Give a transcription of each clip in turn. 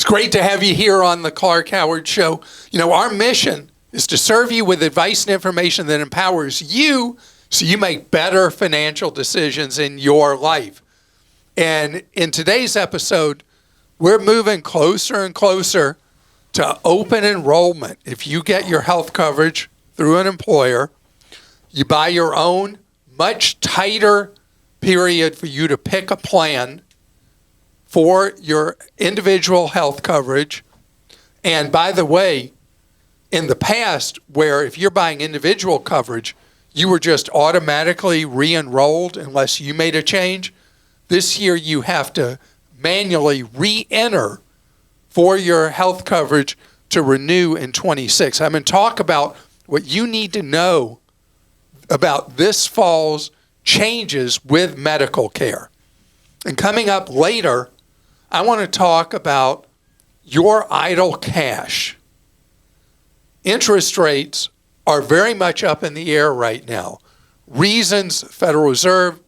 great to have you here on the Clark Howard Show. You know, our mission is to serve you with advice and information that empowers you so you make better financial decisions in your life. And in today's episode, we're moving closer and closer to open enrollment. If you get your health coverage through an employer, you buy your own much tighter period for you to pick a plan for your individual health coverage. And by the way, in the past, where if you're buying individual coverage, you were just automatically re-enrolled unless you made a change, this year you have to manually re-enter for your health coverage to renew in 26. I'm going to talk about what you need to know about this fall's changes with medical care. And coming up later, I want to talk about your idle cash. Interest rates are very much up in the air right now. Reasons Federal Reserve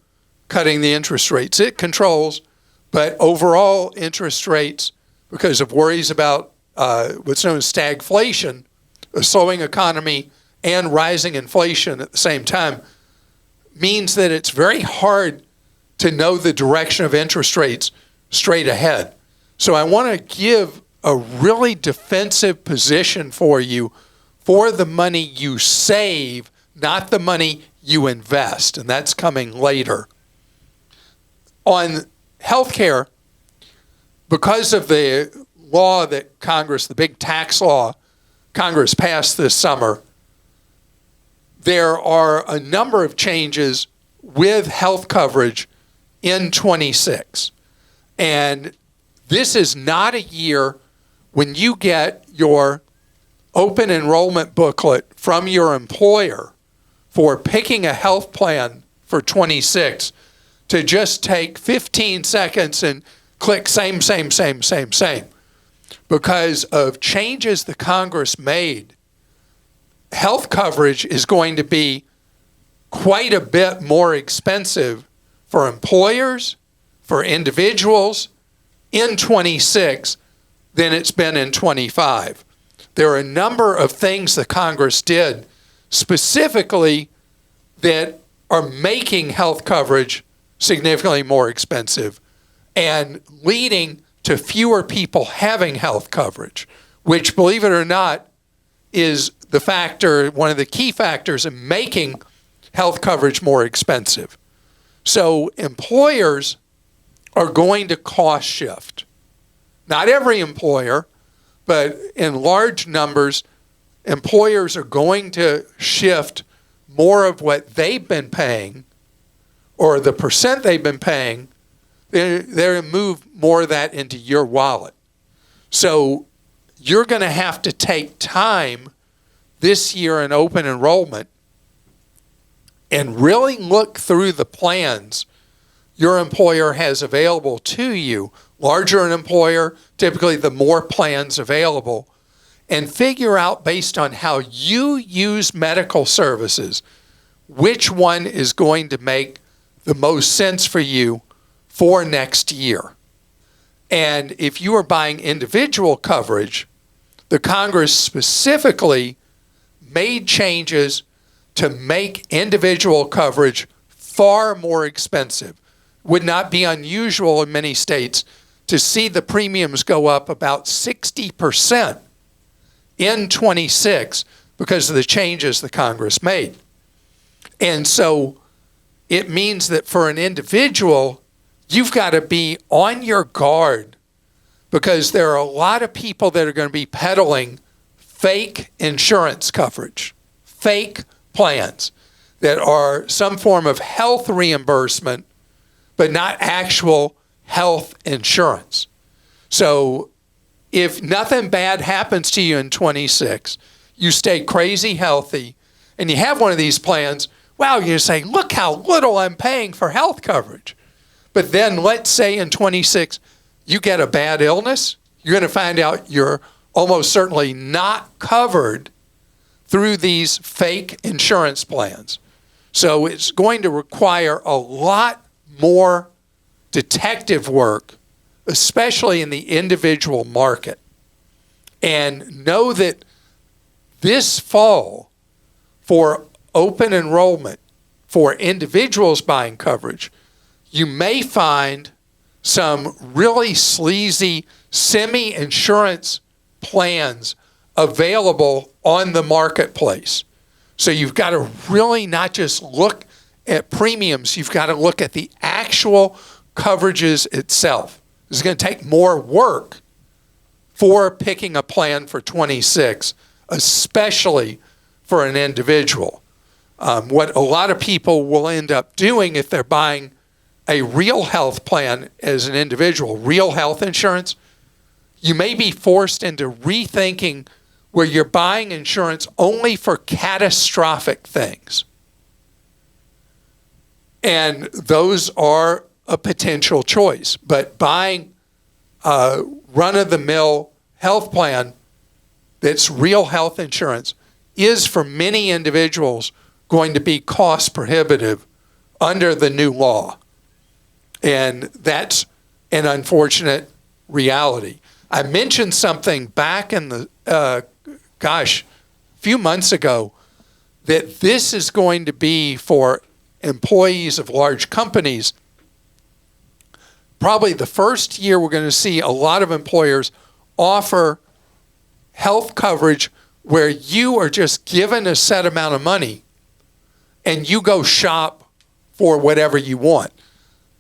cutting the interest rates it controls, but overall interest rates, because of worries about what's known as stagflation, a slowing economy and rising inflation at the same time, means that it's very hard to know the direction of interest rates straight ahead. So I want to give a really defensive position for you for the money you save, not the money you invest, and that's coming later. On healthcare, because of the law that Congress, the big tax law Congress passed this summer, there are a number of changes with health coverage in 26. And this is not a year when you get your open enrollment booklet from your employer for picking a health plan for 26 to just take 15 seconds and click same. Because of changes the Congress made, health coverage is going to be quite a bit more expensive for employers, for individuals in 26 than it's been in 25. There are a number of things the Congress did specifically that are making health coverage significantly more expensive and leading to fewer people having health coverage, which, believe it or not, is the factor, one of the key factors in making health coverage more expensive. So employers are going to cost shift. Not every employer, but in large numbers, employers are going to shift more of what they've been paying, or the percent they've been paying, they're going to move more of that into your wallet. So you're going to have to take time this year in open enrollment and really look through the plans your employer has available to you. Larger an employer, typically the more plans available, and figure out based on how you use medical services, which one is going to make the most sense for you for next year. And if you are buying individual coverage, the Congress specifically made changes to make individual coverage far more expensive. Would not be unusual in many states to see the premiums go up about 60% in 26 because of the changes the Congress made. And so it means that for an individual, you've got to be on your guard because there are a lot of people that are going to be peddling fake insurance coverage, fake plans that are some form of health reimbursement, but not actual health insurance. So if nothing bad happens to you in 26, you stay crazy healthy, and you have one of these plans, wow, you're saying, look how little I'm paying for health coverage. But then let's say in 26, you get a bad illness, you're going to find out you're almost certainly not covered through these fake insurance plans. So it's going to require a lot more detective work, especially in the individual market. And know that this fall, for open enrollment for individuals buying coverage, you may find some really sleazy semi-insurance plans available on the marketplace. So you've got to really not just look at premiums, you've got to look at the actual coverages itself. It's going to take more work for picking a plan for 26, especially for an individual. What a lot of people will end up doing if they're buying a real health plan as an individual, real health insurance, you may be forced into rethinking where you're buying insurance only for catastrophic things. And those are a potential choice. But buying a run-of-the-mill health plan that's real health insurance is, for many individuals, going to be cost prohibitive under the new law. And that's an unfortunate reality. I mentioned something back in the, a few months ago, that this is going to be for employees of large companies. Probably the first year we're going to see a lot of employers offer health coverage where you are just given a set amount of money and you go shop for whatever you want.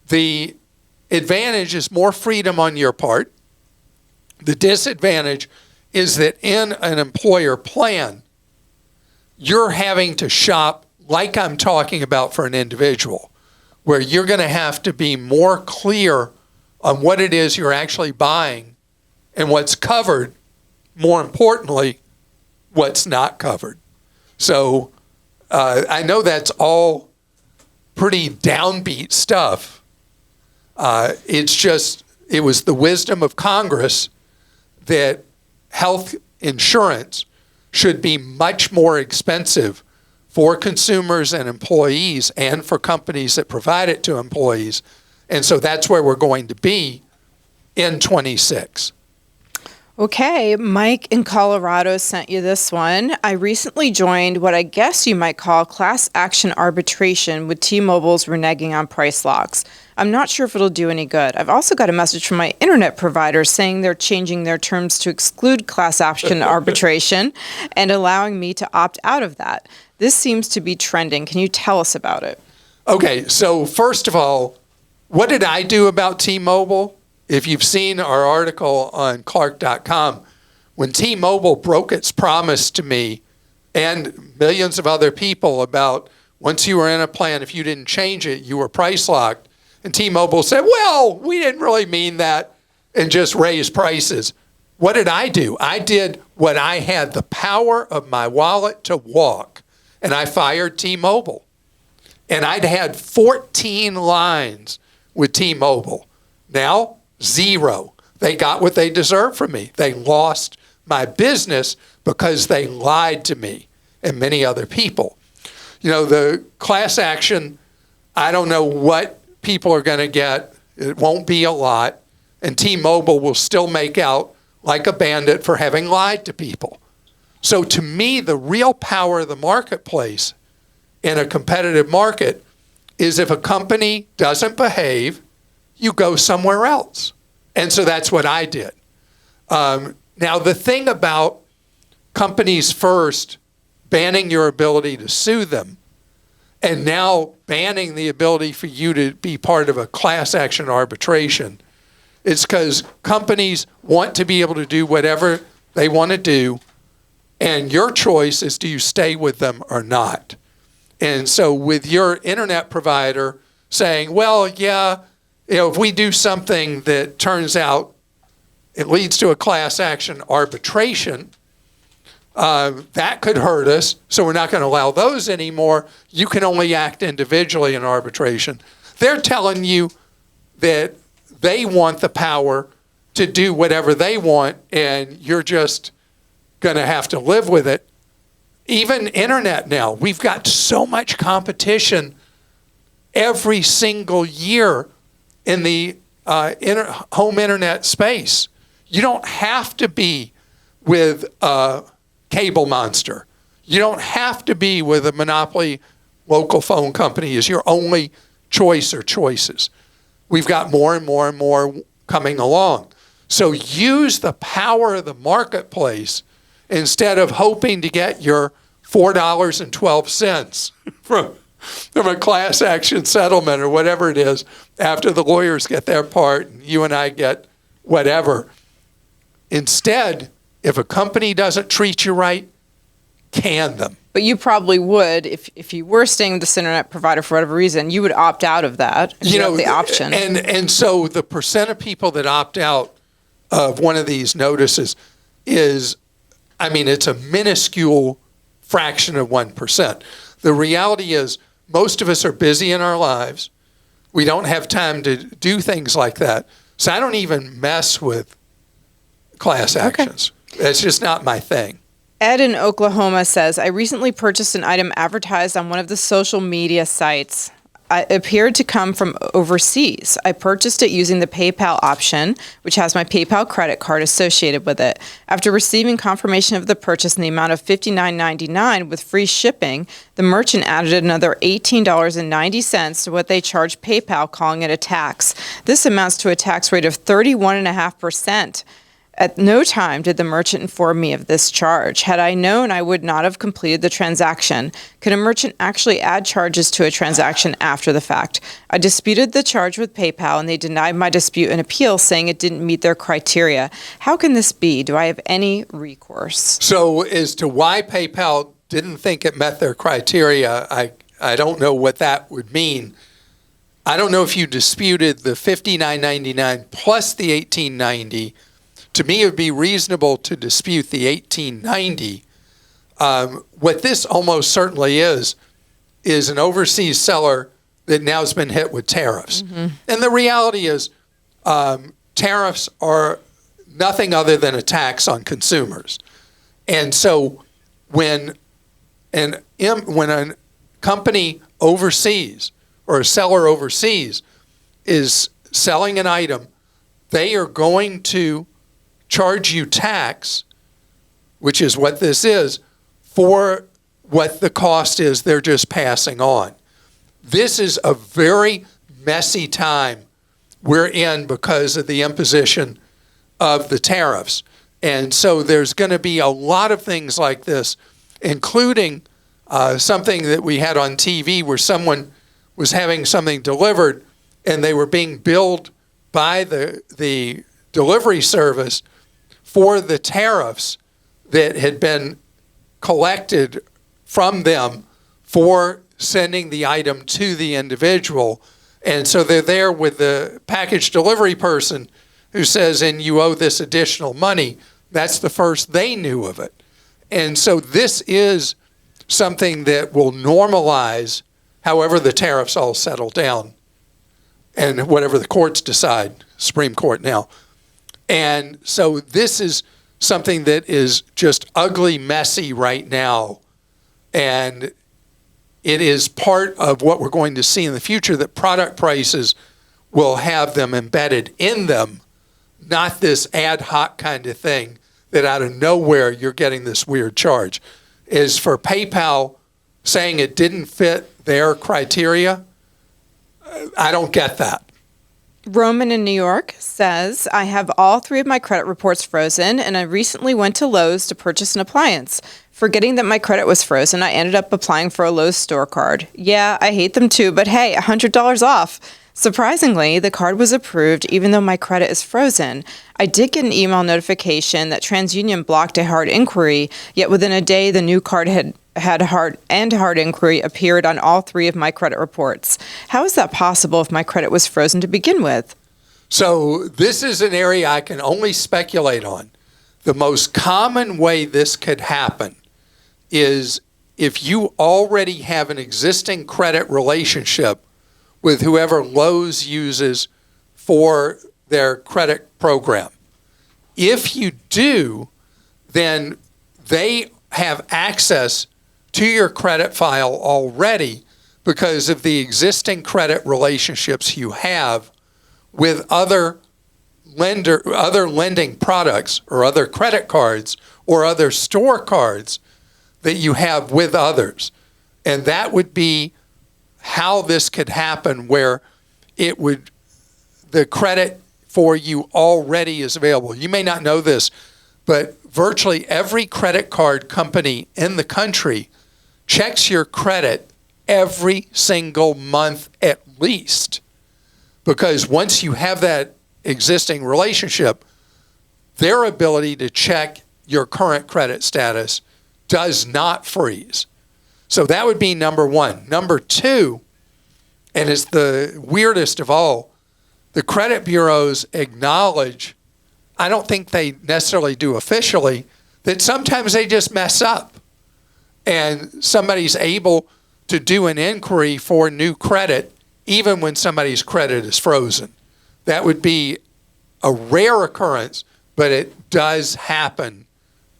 The advantage is more freedom on your part. The disadvantage is that in an employer plan, you're having to shop like I'm talking about for an individual, where you're going to have to be more clear on what it is you're actually buying and what's covered, more importantly, what's not covered. So I know that's all pretty downbeat stuff. It was the wisdom of Congress that health insurance should be much more expensive for consumers and employees and for companies that provide it to employees. And so that's where we're going to be in 26. Okay, Mike in Colorado sent you this one. I recently joined what I guess you might call class action arbitration with T-Mobile's reneging on price locks. I'm not sure if it'll do any good. I've also got a message from my internet provider saying they're changing their terms to exclude class action arbitration and allowing me to opt out of that. This seems to be trending. Can you tell us about it? Okay, so first of all, what did I do about T-Mobile? If you've seen our article on Clark.com, when T-Mobile broke its promise to me and millions of other people about once you were in a plan, if you didn't change it, you were price locked. And T-Mobile said, well, we didn't really mean that, and just raised prices. What did I do? I did what I had the power of my wallet to walk, and I fired T-Mobile. And I'd had 14 lines with T-Mobile. Now, 0. They got what they deserved from me. They lost my business because they lied to me and many other people. You know, the class action, I don't know what people are going to get. It won't be a lot. And T-Mobile will still make out like a bandit for having lied to people. So to me, the real power of the marketplace in a competitive market is if a company doesn't behave, you go somewhere else. And so that's what I did. Now, the thing about companies first banning your ability to sue them and now banning the ability for you to be part of a class action arbitration, it's because companies want to be able to do whatever they want to do, and your choice is do you stay with them or not. And so with your internet provider saying, well, yeah, if we do something that turns out it leads to a class action arbitration, that could hurt us, so we're not going to allow those anymore. You can only act individually in arbitration. They're telling you that they want the power to do whatever they want, and you're just going to have to live with it. Even internet now, we've got so much competition every single year in the home internet space. You don't have to be with a cable monster. You don't have to be with a monopoly local phone company as your only choice or choices. We've got more and more and more coming along. So use the power of the marketplace instead of hoping to get your $4.12 from a class action settlement or whatever it is after the lawyers get their part and you and I get whatever. Instead, if a company doesn't treat you right, can them. But you probably would, if you were staying with this internet provider for whatever reason, you would opt out of that. You have the option. And so the percent of people that opt out of one of these notices is, it's a minuscule fraction of 1%. The reality is most of us are busy in our lives. We don't have time to do things like that. So I don't even mess with class actions. It's just not my thing. Ed in Oklahoma says, I recently purchased an item advertised on one of the social media sites. It appeared to come from overseas. I purchased it using the PayPal option, which has my PayPal credit card associated with it. After receiving confirmation of the purchase in the amount of $59.99 with free shipping, the merchant added another $18.90 to what they charged PayPal, calling it a tax. This amounts to a tax rate of 31.5%. At no time did the merchant inform me of this charge. Had I known, I would not have completed the transaction. Could a merchant actually add charges to a transaction after the fact? I disputed the charge with PayPal, and they denied my dispute and appeal, saying it didn't meet their criteria. How can this be? Do I have any recourse? So as to why PayPal didn't think it met their criteria, I don't know what that would mean. I don't know if you disputed the $59.99 plus the $18.90. To me, it would be reasonable to dispute the $18.90. What this almost certainly is an overseas seller that now has been hit with tariffs. Mm-hmm. And the reality is tariffs are nothing other than a tax on consumers. And so when a company overseas or a seller overseas is selling an item, they are going to charge you tax, which is what this is, for what the cost is they're just passing on. This is a very messy time we're in because of the imposition of the tariffs. And so there's going to be a lot of things like this, including something that we had on TV where someone was having something delivered and they were being billed by the delivery service for the tariffs that had been collected from them for sending the item to the individual. And so they're there with the package delivery person who says, and you owe this additional money. That's the first they knew of it. And so this is something that will normalize however the tariffs all settle down and whatever the courts decide, Supreme Court now. And so this is something that is just ugly, messy right now. And it is part of what we're going to see in the future, that product prices will have them embedded in them, not this ad hoc kind of thing that out of nowhere you're getting this weird charge. Is for PayPal saying it didn't fit their criteria, I don't get that. Roman in New York says, I have all 3 of my credit reports frozen, and I recently went to Lowe's to purchase an appliance. Forgetting that my credit was frozen, I ended up applying for a Lowe's store card. Yeah, I hate them too, but hey, $100 off. Surprisingly, the card was approved even though my credit is frozen. I did get an email notification that TransUnion blocked a hard inquiry, yet within a day the new card had hard inquiry appeared on all 3 of my credit reports. How is that possible if my credit was frozen to begin with? So this is an area I can only speculate on. The most common way this could happen is if you already have an existing credit relationship with whoever Lowe's uses for their credit program. If you do, then they have access to your credit file already because of the existing credit relationships you have with other lending products or other credit cards or other store cards that you have with others. And that would be how this could happen, where the credit for you already is available. You may not know this, but virtually every credit card company in the country checks your credit every single month at least. Because once you have that existing relationship, their ability to check your current credit status does not freeze. So that would be number one. Number two, and it's the weirdest of all, the credit bureaus acknowledge, I don't think they necessarily do officially, that sometimes they just mess up. And somebody's able to do an inquiry for new credit even when somebody's credit is frozen. That would be a rare occurrence, but it does happen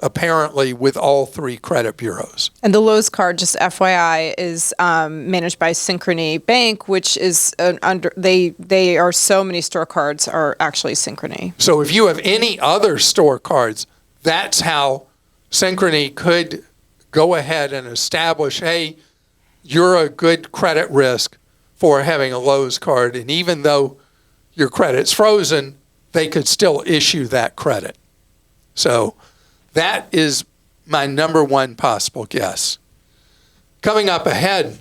apparently with all three credit bureaus. And the Lowe's card, just FYI, is managed by Synchrony Bank, which is they are so many store cards are actually Synchrony. So if you have any other store cards, that's how Synchrony could go ahead and establish, hey, you're a good credit risk for having a Lowe's card. And even though your credit's frozen, they could still issue that credit. So that is my number one possible guess. Coming up ahead,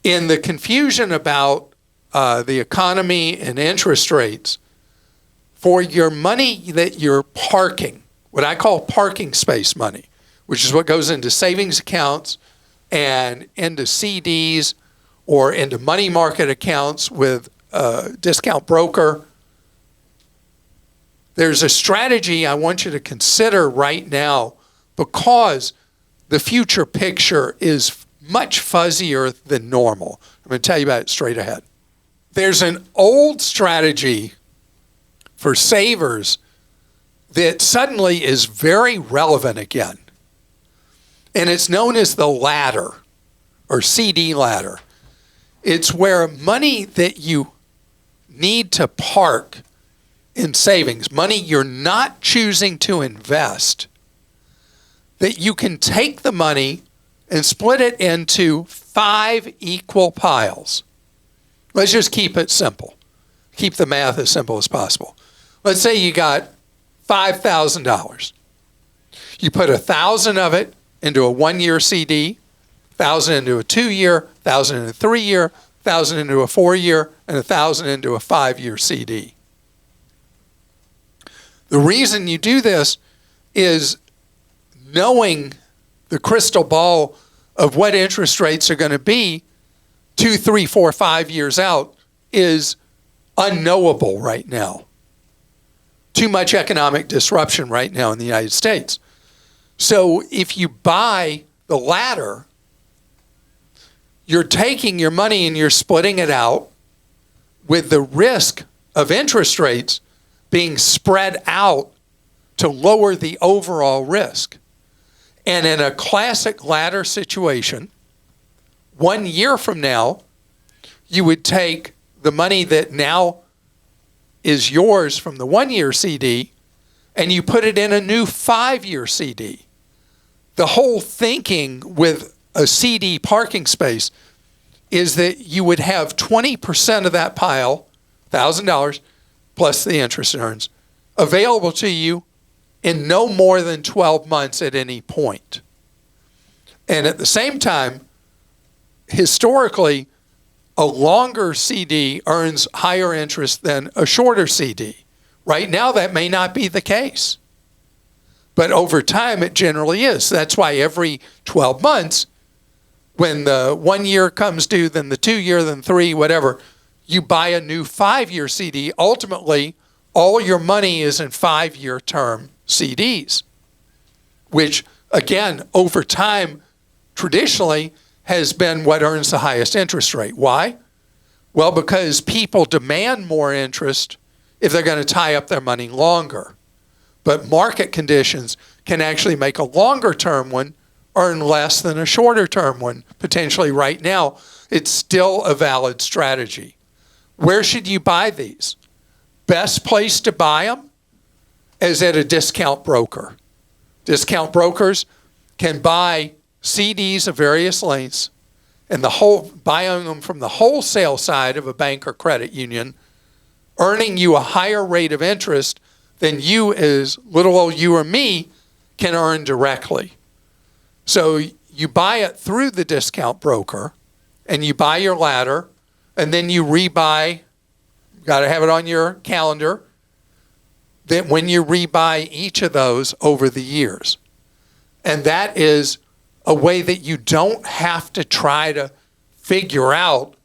in the confusion about the economy and interest rates, for your money that you're parking, what I call parking space money, which is what goes into savings accounts and into CDs or into money market accounts with a discount broker, there's a strategy I want you to consider right now, because the future picture is much fuzzier than normal. I'm going to tell you about it straight ahead. There's an old strategy for savers that suddenly is very relevant again. And it's known as the ladder or CD ladder. It's where money that you need to park in savings, money you're not choosing to invest, that you can take the money and split it into 5 equal piles. Let's just keep it simple. Keep the math as simple as possible. Let's say you got $5,000. You put 1,000 of it into a 1-year CD, 1,000 into a 2-year, 1,000 into a 3-year, 1,000 into a 4-year, and 1,000 into a 5-year CD. The reason you do this is knowing the crystal ball of what interest rates are going to be 2, 3, 4, 5 years out is unknowable right now. Too much economic disruption right now in the United States. So if you buy the ladder, you're taking your money and you're splitting it out with the risk of interest rates being spread out to lower the overall risk. And in a classic ladder situation, 1 year from now, you would take the money that now is yours from the 1-year CD and you put it in a new 5-year CD. The whole thinking with a CD parking space is that you would have 20% of that pile, $1,000 plus the interest it earns, available to you in no more than 12 months at any point. And at the same time, historically, a longer CD earns higher interest than a shorter CD. Right now, that may not be the case. But over time, it generally is. That's why every 12 months, when the 1 year comes due, then the 2 year, then 3, whatever, you buy a new 5-year CD. Ultimately, all your money is in 5-year term CDs, which, again, over time, traditionally, has been what earns the highest interest rate. Why? Well, because people demand more interest if they're going to tie up their money longer. But market conditions can actually make a longer term one earn less than a shorter term one, potentially right now. It's still a valid strategy. Where should you buy these? best place to buy them is at a discount broker. Discount brokers can buy CDs of various lengths, and buying them from the wholesale side of a bank or credit union, earning you a higher rate of interest than you, as little old you or me, can earn directly. So you buy it through the discount broker, and you buy your ladder, and then you rebuy. Got to have it on your calendar. That when you rebuy each of those over the years, and that is a way that you don't have to try to figure out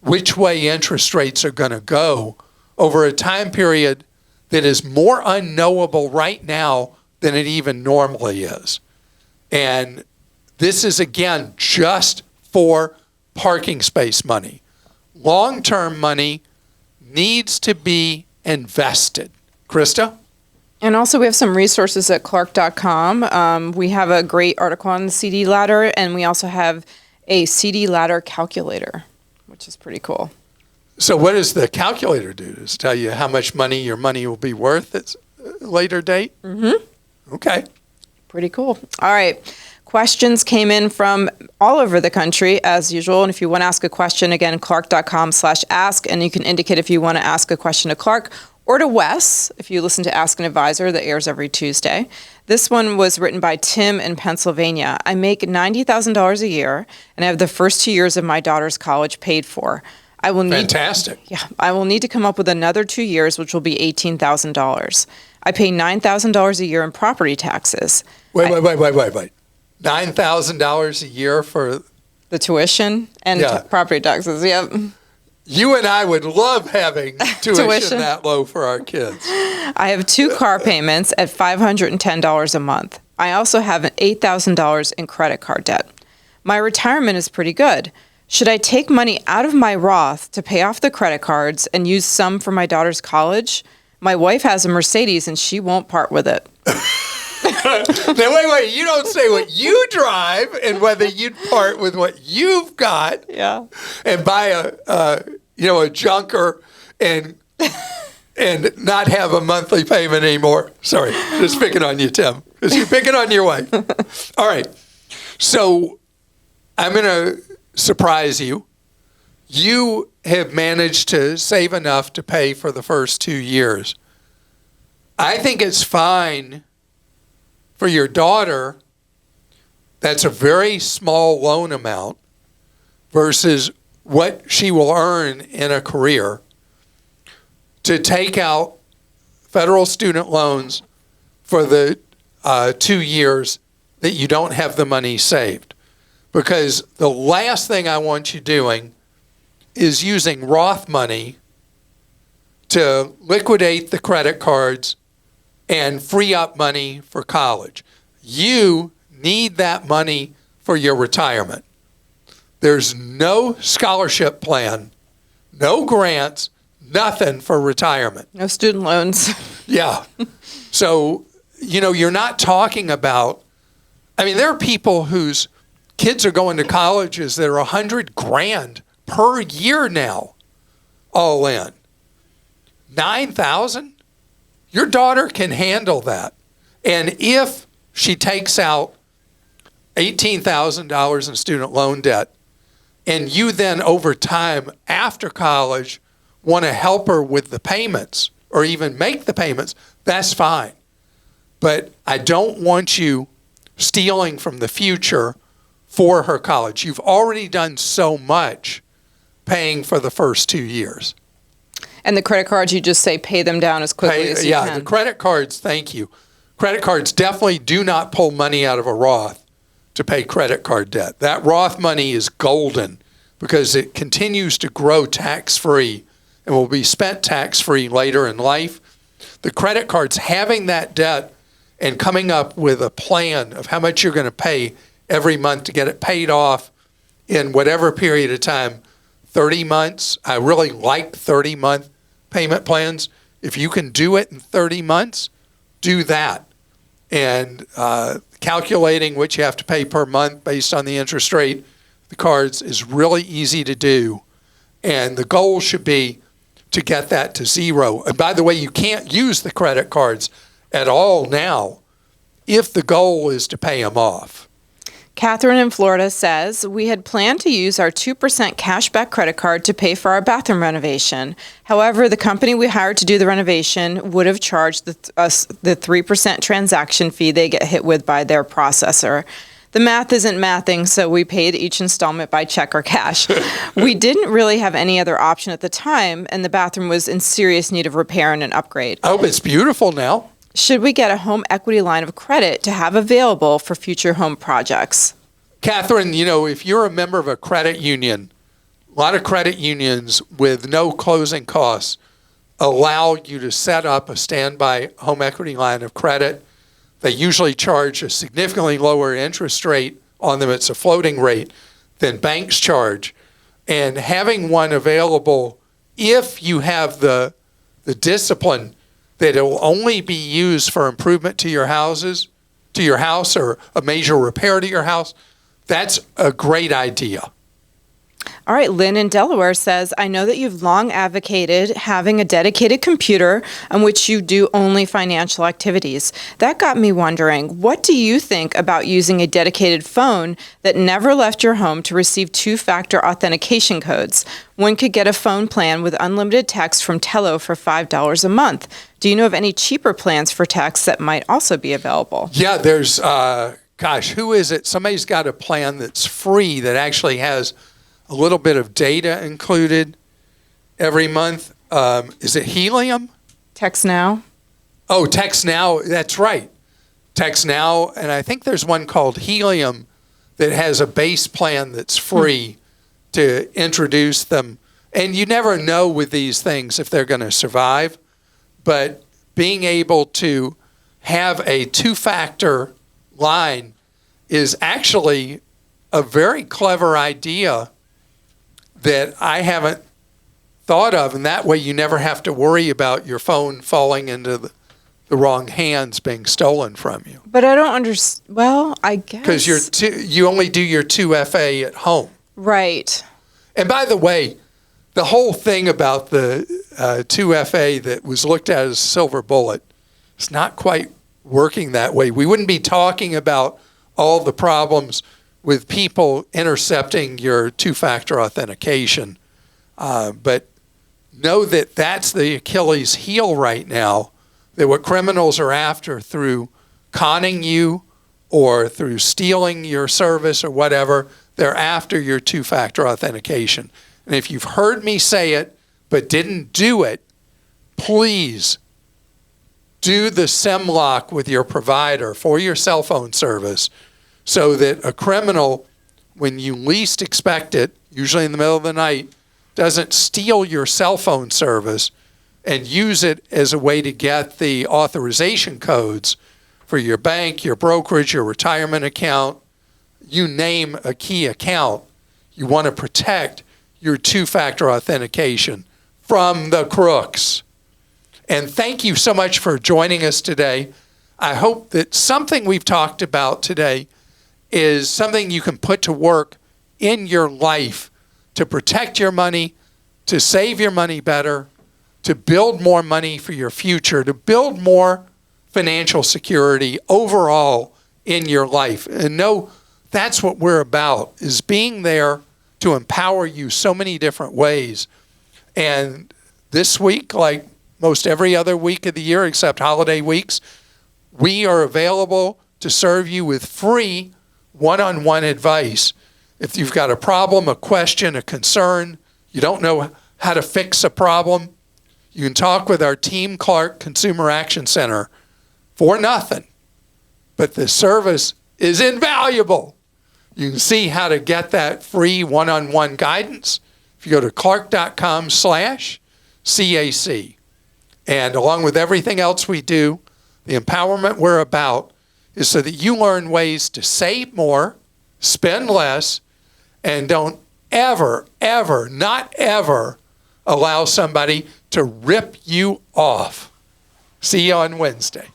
which way interest rates are going to go over a time period that is more unknowable right now than it even normally is. And this is, again, just for parking space money. Long-term money needs to be invested. Krista? And also, we have some resources at Clark.com. We have a great article on the CD ladder, and we also have a CD ladder calculator, which is pretty cool. So what does the calculator do? Does it tell you how much money your money will be worth at a later date? Mm-hmm. Okay. Pretty cool. All right. Questions came in from all over the country, as usual. And if you want to ask a question, again, Clark.com/ask, and you can indicate if you want to ask a question to Clark or to Wes, if you listen to Ask an Advisor, that airs every Tuesday. This one was written by Tim in Pennsylvania. I make $90,000 a year, and I have the first 2 years of my daughter's college paid for. Fantastic. I will need to come up with another 2 years, which will be $18,000. I pay $9,000 a year in property taxes. Wait. $9,000 a year for the tuition and property taxes. Yep. You and I would love having tuition that low for our kids. I have 2 car payments at $510 a month. I also have $8,000 in credit card debt. My retirement is pretty good. Should I take money out of my Roth to pay off the credit cards and use some for my daughter's college? My wife has a Mercedes and she won't part with it. Now, wait. You don't say what you drive and whether you'd part with what you've got. Yeah. And buy a junker and not have a monthly payment anymore. Sorry, just picking on you, Tim, because you're picking on your wife. All right. So I'm going to surprise you. You have managed to save enough to pay for the first 2 years. I think it's fine for your daughter. That's a very small loan amount versus what she will earn in a career to take out federal student loans for the 2 years that you don't have the money saved. Because the last thing I want you doing is using Roth money to liquidate the credit cards and free up money for college. You need that money for your retirement. There's no scholarship plan, no grants, nothing for retirement. No student loans. Yeah. So, you're not talking about, there are people whose kids are going to colleges that are $100,000 per year now, all in. $9,000? Your daughter can handle that. And if she takes out $18,000 in student loan debt, and you then over time after college want to help her with the payments or even make the payments, that's fine. But I don't want you stealing from the future for her college. You've already done so much paying for the first 2 years. And the credit cards, you just say pay them down as quickly as you can. Yeah, the credit cards, thank you. Credit cards definitely do not pull money out of a Roth to pay credit card debt. That Roth money is golden because it continues to grow tax-free and will be spent tax-free later in life. The credit cards, having that debt and coming up with a plan of how much you're going to pay every month to get it paid off in whatever period of time, 30 months. I really like 30-month payment plans. If you can do it in 30 months, do that. And calculating what you have to pay per month based on the interest rate, the cards is really easy to do. And the goal should be to get that to zero. And by the way, you can't use the credit cards at all now if the goal is to pay them off. Catherine in Florida says, we had planned to use our 2% cashback credit card to pay for our bathroom renovation. However, the company we hired to do the renovation would have charged us the 3% transaction fee they get hit with by their processor. The math isn't mathing, so we paid each installment by check or cash. We didn't really have any other option at the time, and the bathroom was in serious need of repair and an upgrade. Oh, it's beautiful now. Should we get a home equity line of credit to have available for future home projects? Catherine, if you're a member of a credit union, a lot of credit unions with no closing costs allow you to set up a standby home equity line of credit. They usually charge a significantly lower interest rate on them. It's a floating rate than banks charge. And having one available, if you have the discipline that it will only be used for improvement to your house or a major repair to your house, that's a great idea. All right, Lynn in Delaware says, I know that you've long advocated having a dedicated computer on which you do only financial activities. That got me wondering, what do you think about using a dedicated phone that never left your home to receive two-factor authentication codes? One could get a phone plan with unlimited text from Tello for $5 a month. Do you know of any cheaper plans for text that might also be available? Yeah, there's, who is it? Somebody's got a plan that's free that actually has a little bit of data included every month. Is it Helium? Text Now? Oh, Text Now. That's right. Text Now. And I think there's one called Helium that has a base plan that's free to introduce them. And you never know with these things if they're going to survive. But being able to have a two-factor line is actually a very clever idea that I haven't thought of, and that way you never have to worry about your phone falling into the wrong hands, being stolen from you. But I don't understand. Well, I guess. Because you only do your 2FA at home. Right. And by the way, the whole thing about the 2FA that was looked at as a silver bullet is not quite working that way. We wouldn't be talking about all the problems with people intercepting your two-factor authentication. But know that that's the Achilles heel right now, that what criminals are after through conning you or through stealing your service or whatever, they're after your two-factor authentication. And if you've heard me say it but didn't do it, please do the SIM lock with your provider for your cell phone service, so that a criminal, when you least expect it, usually in the middle of the night, doesn't steal your cell phone service and use it as a way to get the authorization codes for your bank, your brokerage, your retirement account. You name a key account. You want to protect your two-factor authentication from the crooks. And thank you so much for joining us today. I hope that something we've talked about today is something you can put to work in your life to protect your money, to save your money better, to build more money for your future, to build more financial security overall in your life. And know that's what we're about, is being there to empower you so many different ways. And this week, like most every other week of the year except holiday weeks, we are available to serve you with free one-on-one advice. If you've got a problem, a question, a concern, you don't know how to fix a problem, you can talk with our Team Clark Consumer Action Center for nothing. But the service is invaluable. You can see how to get that free one-on-one guidance if you go to clark.com/CAC. And along with everything else we do, the empowerment we're about is so that you learn ways to save more, spend less, and don't ever, ever, not ever allow somebody to rip you off. See you on Wednesday.